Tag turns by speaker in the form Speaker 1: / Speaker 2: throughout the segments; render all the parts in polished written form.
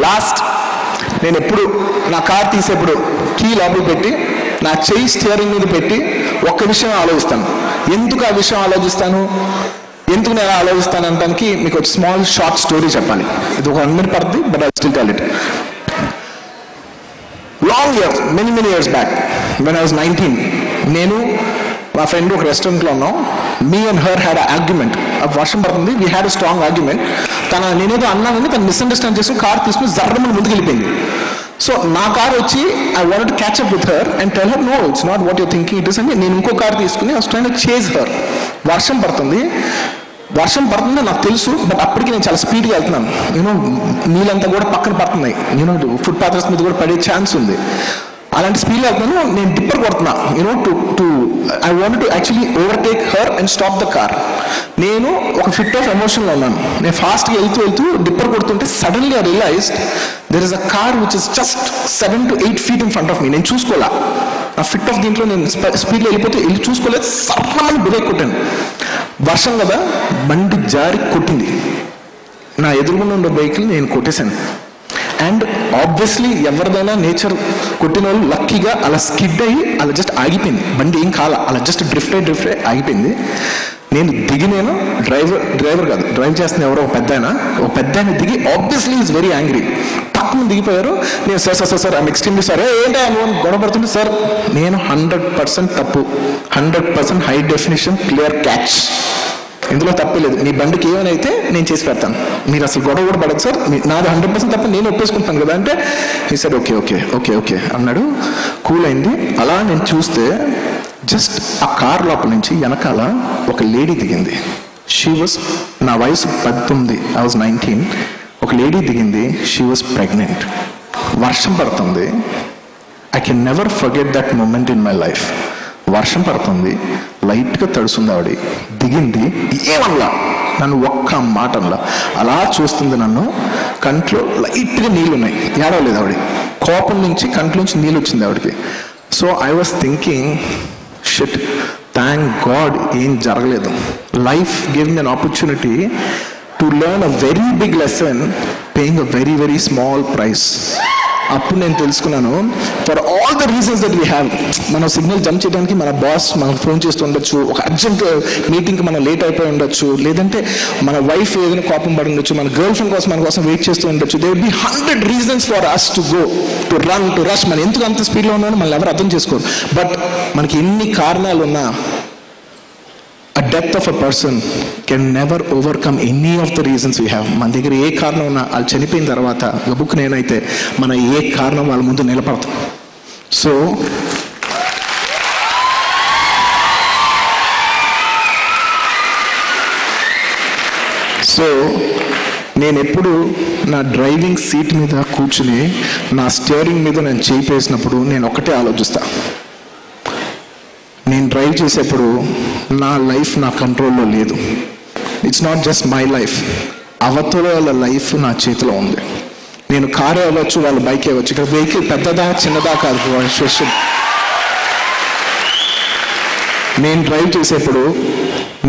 Speaker 1: Last నేను ఎప్పుడు నా కార్ తీసేప్పుడు కీ లోపల పెట్టి నా చెయ్యి స్టీరింగ్ మీద పెట్టి ఒక్క విషయం ఆలోచిస్తాను. ఎందుకు ఆ విషయం ఆలోచిస్తాను, ఎందుకు నేను ఆలోచిస్తాను అనడానికి మీకు ఒక స్మాల్ షార్ట్ స్టోరీ చెప్పాలి. ఇది ఒక 1 minute పడుతుంది, but I still tell it. Long years, many years back when I was 19, నేను మా ఫ్రెండ్ ఒక రెస్టారెంట్లో ఉన్నాం. Me and her had argument. వర్షం పడుతుంది, we had a strong argument. నేనేదో అన్నానని తను మిస్అండర్స్టాండ్ చేసుకుని కార్ తీసుకుని జర్రమని ముందుకు వెళ్ళిపోయింది. సో నా కార్ వచ్చి I wanted to catch up with her and tell her no it's not what your thinking it is అని నేను ఇంకో కార్ తీసుకుని I was trying to chase her. వర్షం పడుతుంది నాకు తెలుసు, బట్ అప్పటికి నేను చాలా స్పీడ్గా వెళ్తున్నాను. నీళ్ళంతా కూడా పక్కన పడుతున్నాయి, ఫుట్ పాత్రస్ మీద కూడా పడే ఛాన్స్ ఉంది. అలాంటి స్పీడ్లో వెళ్తున్నాను, నేను డిప్పర్ కొడుతున్నా. I wanted to actually overtake her and stop the car. నేను ఒక ఫిట్ ఆఫ్ ఎమోషన్లో ఉన్నాను. నేను ఫాస్ట్గా వెళ్తూ డిప్పర్ కొడుతుంటే suddenly I realized there is a car which is just 7 to 8 feet in front of me. నేను చూసుకోలే, నా ఫిట్ ఆఫ్ దీంట్లో నేను స్పీడ్లో వెళ్ళి చూసుకోలేదు, సర్రమని బ్రేక్ కొట్టాను. వర్షం కదా, బండి జారి కొట్టింది. నా ఎదురుగుండా ఉన్న వెహికల్ నేను కొట్టేశాను. అండ్ ఆబ్వియస్లీ ఎవరిదైనా నేచర్ కొట్టిన వాళ్ళు లక్కీగా అలా స్కిడ్ అయ్యి అలా జస్ట్ ఆగిపోయింది. బండి ఏం కాల, అలా జస్ట్ డ్రిఫ్ట్ అయ్యి ఆగిపోయింది. నేను డ్రైవర్ కాదు, డ్రైవ్ చేస్తున్న ఎవరో ఒక పెద్ద ఆయన దిగి ఆబ్వియస్లీ ఈజ్ వెరీ యాంగ్రీ. పక్కన దిగిపోయారు. నేను సార్ ఐమ్ ఎక్స్ట్రీమ్లీ సార్, ఏంటో గొడవ పడుతుంది సార్. నేను 100% తప్పు, 100% హై డెఫినేషన్ క్లియర్ క్యాచ్, ఇందులో తప్పలేదు. మీ బండికి ఏమైనా అయితే నేను చేసి పెడతాను, మీరు అసలు గొడవ కూడా పడదు సార్, నాది 100% తప్ప, నేను ఒప్పేసుకుంటాను కదా అంటే ఈ సార్ ఓకే అన్నాడు. కూల్ అయింది. అలా నేను చూస్తే జస్ట్ ఆ కార్ లోపల నుంచి వెనకాల ఒక లేడీ దిగింది. నా వయసు 18, ఐ వాజ్ 19. ఒక లేడీ దిగింది, షీ వాజ్ ప్రెగ్నెంట్. వర్షం పడుతుంది. I can never forget that moment in my life. వర్షం పడుతుంది, లైట్గా తడుస్తుంది. ఆవిడ దిగింది, ఏమల్లా నన్ను ఒక్క మాటల్లా అలా చూస్తుంది. నన్ను కంట్లో లైట్గా నీళ్ళు ఉన్నాయి, ఏడవలేదు ఆవిడ. కోపం నుంచి కంట్లోంచి నీళ్ళు వచ్చింది ఆవిడకి. So I was thinking, shit, thank God ఏం జరగలేదు. Life give me an opportunity to learn a very big lesson paying a very very small price. అప్పుడు నేను తెలుసుకున్నాను, for all the reasons that we have, మనం signal jump చేయడానికి మన boss మనకు phone చేస్తూ ఉండొచ్చు, ఒక అర్జెంట్ మీటింగ్కి మనం లేట్ అయిపోయి ఉండొచ్చు, లేదంటే మన వైఫ్ ఏదైనా కోపం పడి ఉండొచ్చు, మన గర్ల్ ఫ్రెండ్ కోసం మన కోసం వెయిట్ చేస్తూ ఉండొచ్చు. They will be 100 reasons for us to go, to run, to rush. మనం ఎందుకు అంత స్పీడ్లో ఉన్నామో మనల్ని ఎవరు అర్థం చేసుకోరు. బట్ మనకి ఎన్ని కారణాలు ఉన్నా a death of a person can never overcome any of the reasons we have. మన దగ్గర ఏ కారణం ఉన్నా వాళ్ళు చనిపోయిన తర్వాత గబుక్ నేనైతే మన ఏ కారణం వాళ్ళ ముందు నిలబడతాం. సో నేను ఎప్పుడు నా డ్రైవింగ్ సీట్ మీద కూర్చుని నా స్టీరింగ్ మీద నేను చేయిపేసినప్పుడు నేను ఒకటే ఆలోచిస్తా, నేను డ్రైవ్ చేసేప్పుడు నా లైఫ్ నా కంట్రోల్లో లేదు. It's not just my life, అవతల వాళ్ళ లైఫ్ నా చేతిలో ఉంది. నేను కారు అవ్వచ్చు, వాళ్ళ బైక్ అవ్వచ్చు. ఇక్కడ వెహికల్ పెద్దదా చిన్నదా కాదు క్వశ్చన్. నేను డ్రైవ్ చేసేప్పుడు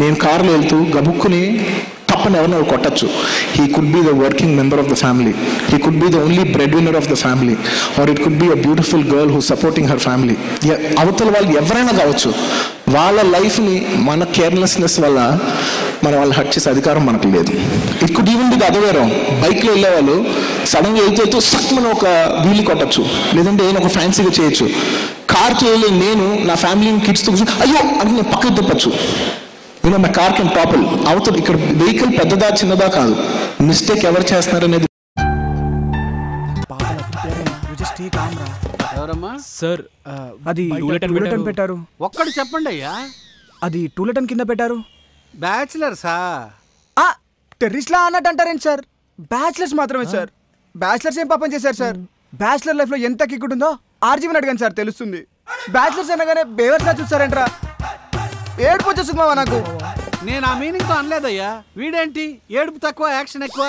Speaker 1: నేను కారులో వెళ్తూ గబుక్కుని తప్పని ఎవరినో కొట్టచ్చు. He could be the working member of the family. He could be the only breadwinner of the family. Or it could be a beautiful girl who's supporting her family. అవతల వాళ్ళు ఎవరైనా కావచ్చు. వాళ్ళ లైఫ్ని మన కేర్లెస్నెస్ వల్ల మన వాళ్ళు హర్ట్ చేసే అధికారం మనకు లేదు. It could even be the other way round. బైక్లో వెళ్ళే వాళ్ళు సడన్గా వెళ్తూ సక్మని ఒక వీలు కొట్టచ్చు, లేదంటే ఏదైనా ఒక ఫ్యాన్సీగా చేయొచ్చు. కార్తో వెళ్ళి నేను నా ఫ్యామిలీని కిడ్స్తో కూర్చొని అయ్యో అని నేను పక్కకు తిప్పచ్చు. My car can topple. అవతల ఇక్కడ వెహికల్ పెద్దదా చిన్నదా కాదు, మిస్టేక్ ఎవరు చేస్తున్నారనేది.
Speaker 2: సార్ అది టూలెటన్ పెట్టారు.
Speaker 3: ఒక్కడు చెప్పండి అయ్యా.
Speaker 2: అది టూలెటన్ కింద పెట్టారు.
Speaker 3: బ్యాచిలర్సా?
Speaker 2: టెర్రరిస్ట్లా అన్నట్టు అంటారేంటి సార్? బ్యాచిలర్స్ మాత్రమే సార్. బ్యాచిలర్స్ ఏం పాపం చేశారు సార్? బ్యాచిలర్ లైఫ్ లో ఎంత కిక్ ఉంటుందో ఆర్జీవన్ అడగండి సార్, తెలుస్తుంది. బ్యాచిలర్స్ అనగానే బేవర్స్గా చూస్తారంట్రా. ఏడుపు వచ్చేస్తుంది మావా నాకు.
Speaker 3: నేను ఆ మీనింగ్ తో అనలేదయ్యా. వీడేంటి ఏడుపు తక్కువ యాక్షన్ ఎక్కువ.